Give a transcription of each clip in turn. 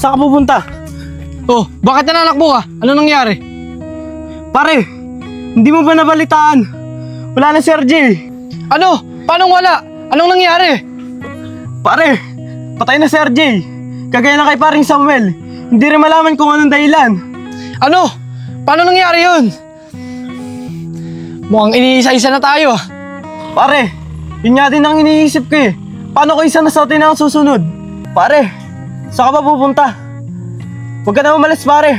Saan ka pupunta? Oh, bakit nananakbo ka? Ano nangyari? Pare, hindi mo ba nabalitaan? Wala na si RJ. Ano? Paano wala? Anong nangyari? Pare, patay na si RJ. Kagaya na kay paring Samuel. Hindi rin malaman kung anong dahilan. Ano? Paano nangyari yun? Mukhang iniisa-isa na tayo ah. Pare, yun nga din ang iniisip ko eh. Paano ko isa na sa atin ang susunod? Pare, saan ka ba pupunta? Huwag ka na umalis pare.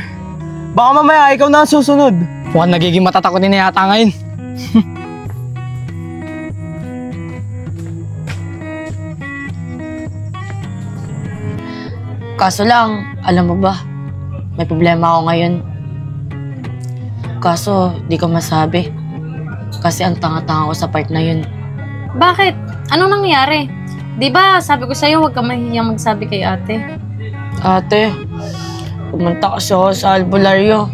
Baka mamaya ikaw na ang susunod. Mukhang nagiging matatakotin na yata ngayon. Kaso lang, alam mo ba, may problema ako ngayon. Kaso, di ko masabi. Kasi ang tanga-tanga ko sa part na yun. Bakit? Anong nangyari? Di ba sabi ko sa'yo huwag ka mahihiyang magsabi kay ate? Ate, pumunta kasi ako sa albularyo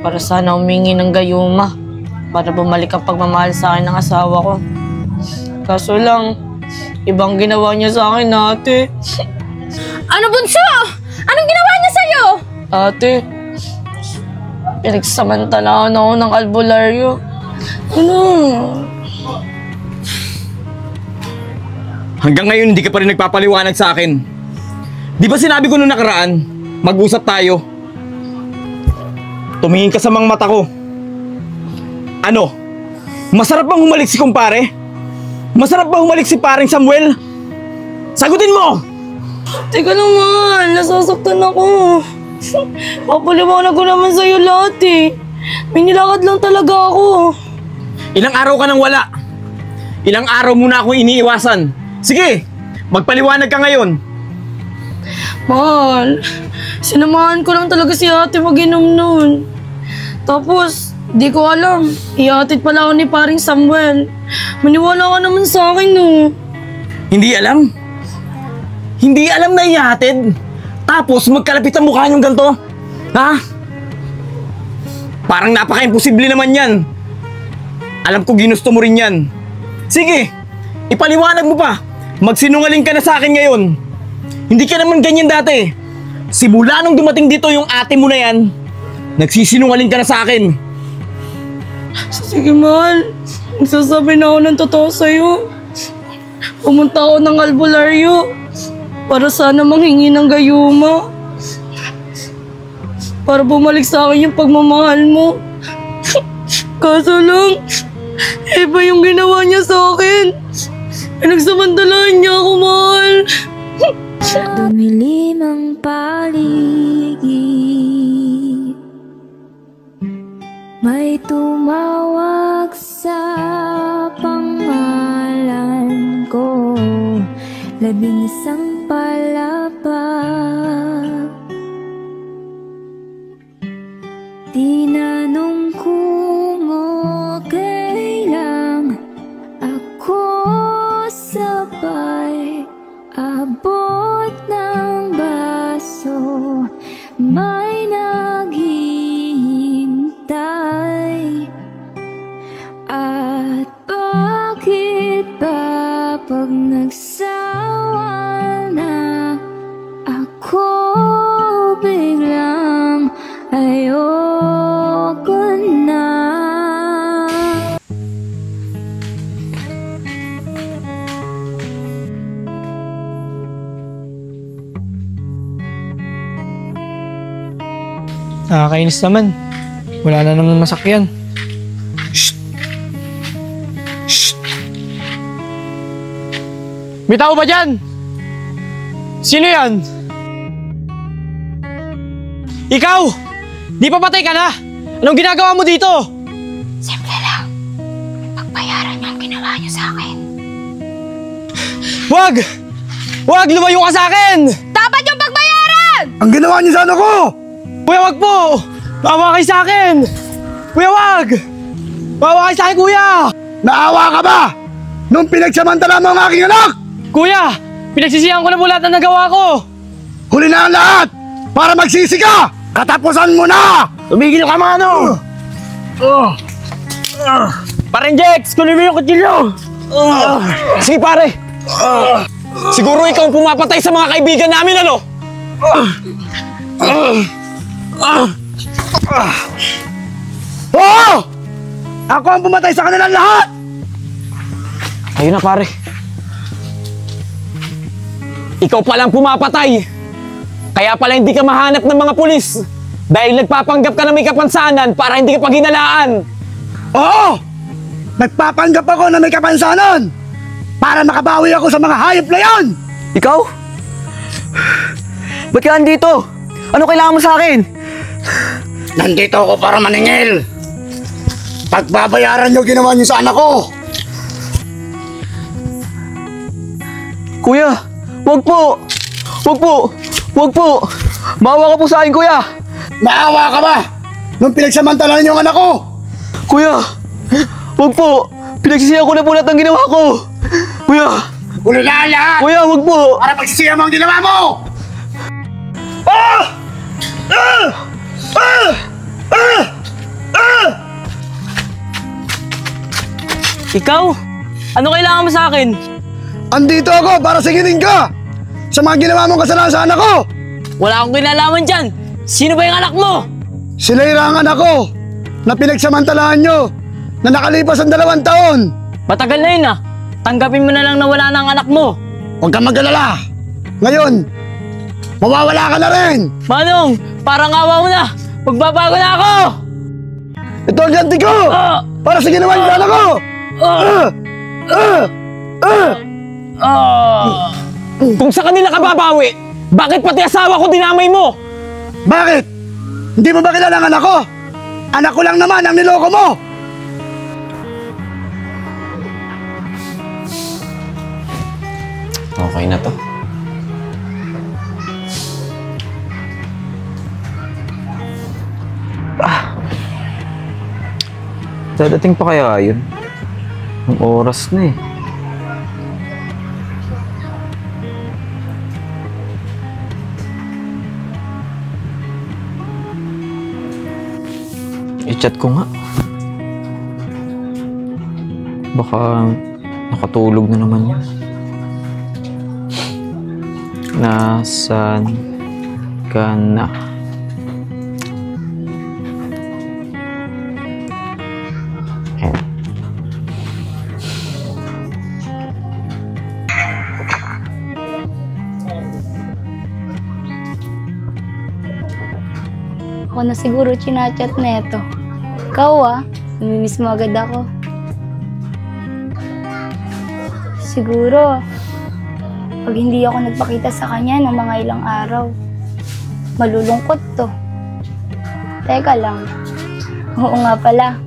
para sana humingi ng gayuma para bumalik ang pagmamahal sa akin ng asawa ko. Kaso lang, ibang ginawa niya sa akin, ate. Ano, bunso? Anong ginawa niya sa'yo? Ate, pinagsamantalaan ako ng albularyo. Ano? Hanggang ngayon hindi ka pa rin nagpapaliwanag sa akin. Di ba sinabi ko nung nakaraan, mag-usap tayo? Tumingin ka sa mga mata ko. Ano? Masarap bang humalik si kumpare? Masarap ba humalik si paring Samuel? Sagutin mo! Teka naman, nasasaktan ako. Papaliwanag ko naman sa'yo lahat eh. May nilakad lang talaga ako. Ilang araw ka nang wala. Ilang araw mo na akong iniiwasan. Sige, magpaliwanag ka ngayon. Mahal, sinamahan ko lang talaga si ate mag-inom nun. Tapos, di ko alam, ihatid pala ako ni paring Samuel. Maniwala ka naman sa akin no. Hindi alam? Hindi alam na ihatid? Tapos magkalapit ang mukha niyong ganito? Ha? Parang napaka-imposible naman yan. Alam ko ginusto mo rin yan. Sige, ipaliwanag mo pa. Magsinungaling ka na sa akin ngayon. Hindi ka naman ganyan dati. Simula nung dumating dito yung ate mo na yan, nagsisinungaling ka na sa akin. Sige mahal, nagsasabi na ako ng totoo sa'yo. Pumunta ako ng albularyo para sana manghingi ng gayuma. Para bumalik sa akin yung pagmamahal mo. Kaso lang, iba yung ginawa niya sa akin. Pinagsamantalahan niya ako, mahal. Dumilim ang paligid, may tumawag sa pangalan ko, 11 palapag. Tinanong kung okay lang ako, sabay abot ng baso, may naghihintay. At bakit ba pag nagsawa na ako, biglang ayoko na? Nakakainis naman. Wala na naman masakyan. Shh! Shh! May tao ba dyan? Sino yan? Ikaw! Di pa patay ka na? Anong ginagawa mo dito? Simple lang. Pagbayaran niyo ang ginawa niyo sa akin. Wag! Wag! Lumayo ka sa akin! Dapat yung pagbayaran! Ang ginawa niyo sa ano ko! Kuya, wag po! Maawa kayo sa akin! Kuya, wag! Maawa kayo sa akin, kuya! Naawa ka ba? Nung pinagsamantala mo ang aking anak! Kuya! Pinagsisihan ko na po lahat ng nagawa ko! Huli na ang lahat! Para magsisi ka! Katapusan mo na! Tumigil ka mga ano! Parang Jex! Kunin mo yung kutsilyo! Sige pare! Siguro ikaw ang pumapatay sa mga kaibigan namin, ano? Oo! Ako ang pumatay sa kanilang lahat! Ayun na pare. Ikaw palang pumapatay. Kaya pala hindi ka mahanap ng mga pulis. Dahil nagpapanggap ka na may kapansanan para hindi ka paghinalaan. Oo! Nagpapanggap ako na may kapansanan para makabawi ako sa mga hayop na yan! Ikaw? Ba't ka andito? Ano kailangan mo sa akin? Nandito ako para maningil. Pagbabayaran niyo ginawa niyo sa anak ko. Kuya, wag po! Wag po! Wag po! Maawa ka po sa akin, kuya! Maawa ka ba? Nung pinagsamantalan niyo ang anak ko. Kuya! Wag po! Pinagsisihan ko na po lahat ng ginawa ko! Kuya! Ulo na lahat! Kuya, wag po! Para pagsisihan mo ang ginawa mo! Ah! Ah! Ah! Ah! Ah! Ikaw? Ano kailangan mo sa akin? Andito ako para singilin ka sa mga ginawa mong kasalanan sa anak ko. Wala akong kinalaman dyan. Sino ba yung anak mo? Si Leira ang anak ko na pinagsamantalahan nyo na nakalipas ang 2 taon. Matagal na yun ah. Tanggapin mo na lang na wala na ang anak mo. Huwag kang mag-alala. Ngayon, mawawala ka na rin. Manong, parang awa mo na. Magbabago na ako! Ito ang ganti ko Ah! para sa ginawa niyo sa anak ko. Ah! Kung sa kanila ka babawi, bakit pati asawa ko dinamay mo? Bakit? Hindi mo ba kilala ang anak ko? Anak ko lang naman ang niloko mo. Okay na to. Dadating pa kaya yun? Ang oras na eh. I-chat ko nga. Baka nakatulog na naman yan. Nasaan ka na? Ako na siguro chinachat na ito. Ikaw namimiss mo agad ako. Siguro, pag hindi ako nagpakita sa kanya ng mga ilang araw, malulungkot to. Teka lang. Oo nga pala.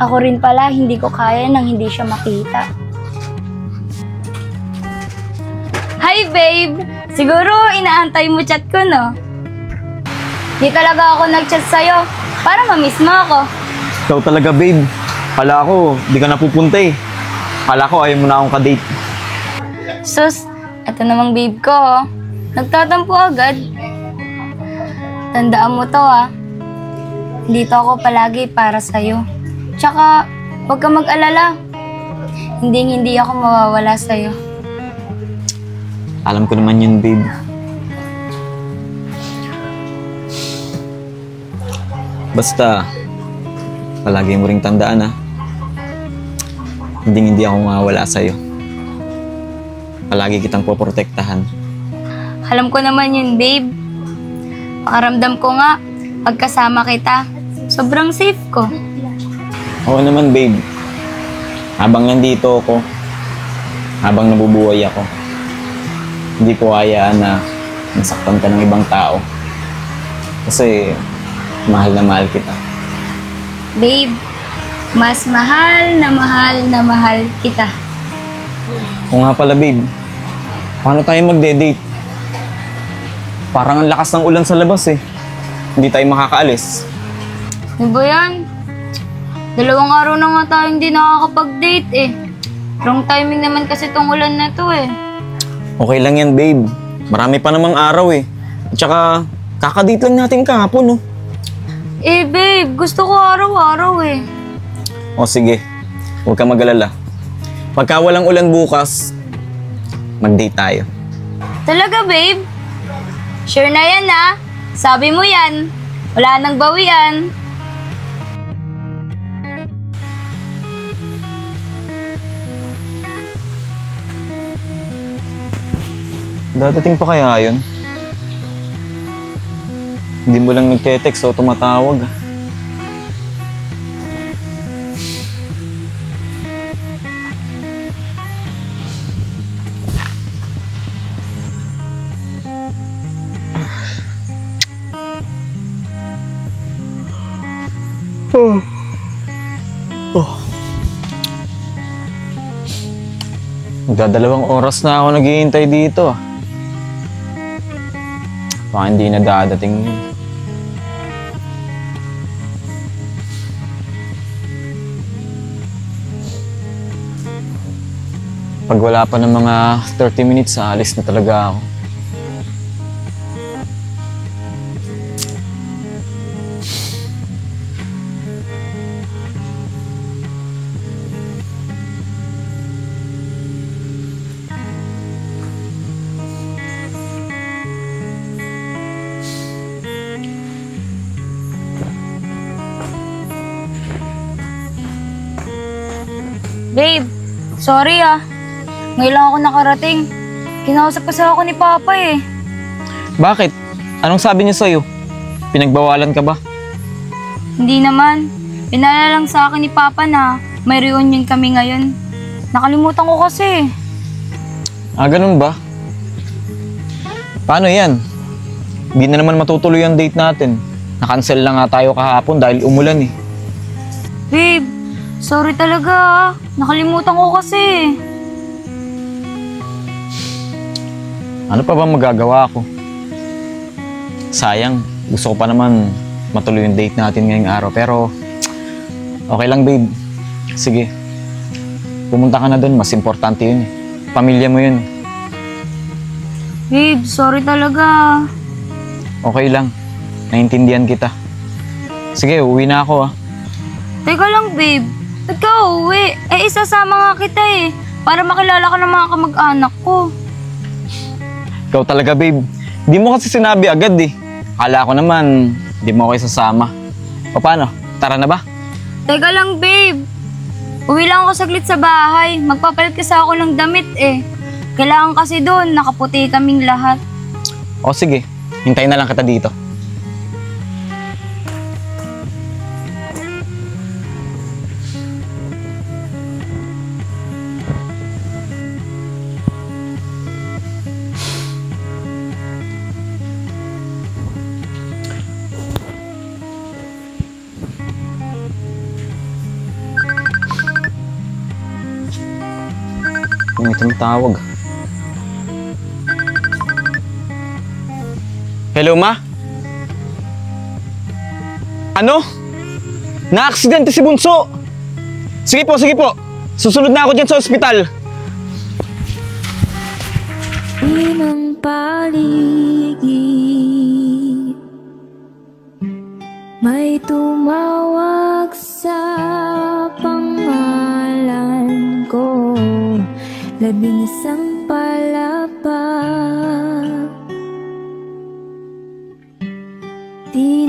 Ako rin pala, hindi ko kaya nang hindi siya makita. Hi, babe! Siguro, inaantay mo chat ko, no? Di talaga ako nag-chat sa'yo para ma-miss mo ako. Ikaw talaga, babe. Kala ko, di ka napupunta eh. Kala ko, ayaw mo na akong kadate. Sus, eto namang babe ko, nagtatampo agad. Tandaan mo to, Dito ako palagi para sa'yo. Tsaka, huwag ka mag-alala. Hindi ako mawawala sa'yo. Alam ko naman yun, babe. Basta, palagi mo ring tandaan hindi ako mawawala sa'yo. Palagi kitang poprotektahan. Alam ko naman yun, babe. Pakaramdam ko nga, pagkasama kita, sobrang safe ko. Oo naman, babe. Habang nandito ako, habang nabubuhay ako, hindi ko hayaan na nasaktan ka ng ibang tao. Kasi, mahal na mahal kita. Babe, mas mahal na mahal kita. Oo nga pala, babe. Paano tayo magde-date? Parang ang lakas ng ulan sa labas eh. Hindi tayo makakaalis. Ano ba yan? 2 araw na nga tayo hindi nakakapag-date eh. Wrong timing naman kasi tong ulan na to eh. Okay lang yan, babe. Marami pa namang araw eh. At saka, kakadate lang natin kahapon, no? Eh babe, gusto ko araw-araw eh. O sige, huwag ka mag-alala. Pagka walang ulan bukas, mag-date tayo. Talaga babe? Sure na yan ha. Sabi mo yan. Wala nang bawian. Dadating pa kaya yun? Hindi mo lang nagte-text o tumatawag. Magdadalawang oras na ako naghihintay dito. Baka hindi na dadating yun. Pag wala pa ng mga 30 minutes, aalis na talaga ako. Babe, sorry ah. Ngayon lang ako nakarating. Kinausap kasi ako ni Papa eh. Bakit? Anong sabi niya sa'yo? Pinagbawalan ka ba? Hindi naman. Pinaalala lang sa akin ni Papa na may reunion kami ngayon. Nakalimutan ko kasi. Ganun ba? Paano yan? Hindi na naman matutuloy ang date natin. Nakancel lang nga tayo kahapon dahil umulan eh. Babe, sorry talaga ah. Nakalimutan ko kasi. Ano pa ba magagawa ko? Sayang, gusto ko pa naman matuloy yung date natin ngayong araw. Pero, okay lang babe. Sige, pumunta ka na doon. Mas importante yun eh. Pamilya mo yun. Babe, sorry talaga. Okay lang. Naintindihan kita. Sige, uwi na ako ah. Teka lang babe, ba't ka uuwi? Eh isasama nga kita eh. Para makilala ka ng mga kamag-anak ko. Ikaw talaga babe. Di mo kasi sinabi agad eh. Akala ko naman, di mo ako isasama. O paano? Tara na ba? Teka lang babe. Uwi lang ako saglit sa bahay. Magpapalit kasi ako ng damit eh. Kailangan kasi doon, nakaputi kaming lahat. O sige, hintayin na lang kita dito. May tumatawag. Hello, Ma? Ano? Na-aksidente si Bunso! Sige po, sige po. Susunod na ako dyan sa ospital. Inang paligid, may tumawag sa pangalan ko. 11 palapag, di